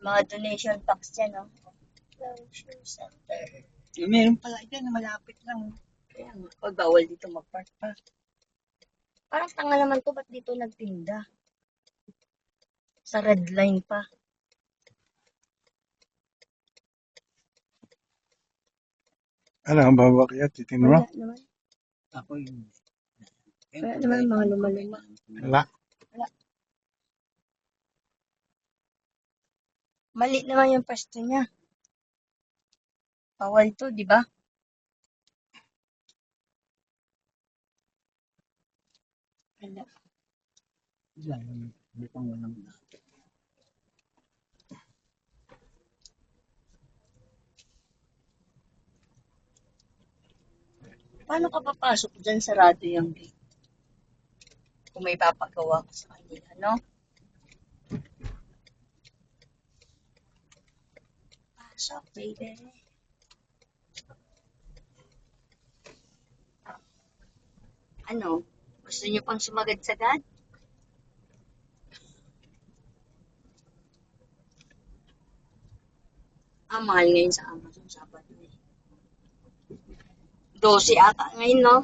Mga donation box dyan, no? Leisure Center. Meron pala dyan, malapit lang. Kaya nga. Pag bawal dito mag-park pa. Parang tanga naman to, ba't dito nagtinda? Sa red line pa. Ano, ang baba kaya, titin mo? Wala naman. Ako yun. Wala naman mga luma-luma. Wala. Mali naman yung pwesto niya. Bawal to, di ba? Wala. Diyan, bukang walang na. Paano ka papasok dyan? Sarado yung gate. Kung may papagawa ko sa kanila, no? Pasok, baby. Ano? Gusto niyo pang sumagad-sagad? Mahal ngayon sa Amazon, Sabado eh. 12 ata ngayon, no?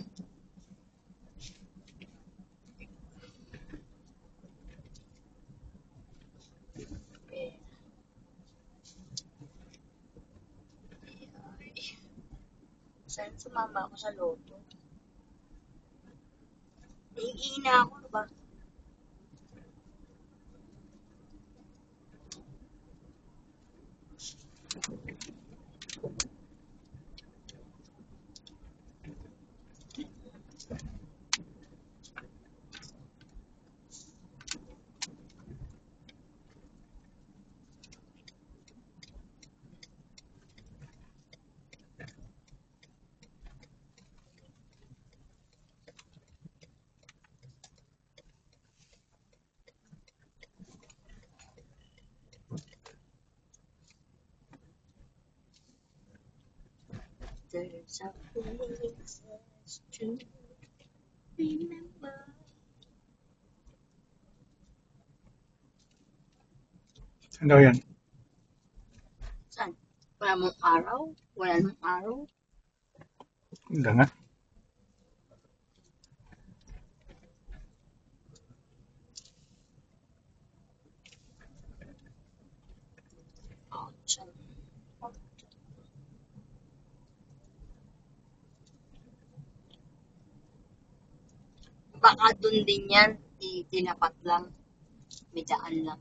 Saan sumama ako sa loto? Iina ako, ba? There's a place to remember. Ano yan? Saan? Wala mong araw? Wala nang araw? Wala nga. Oh, saan? Baka dun din yan, itinapat lang. May daan lang.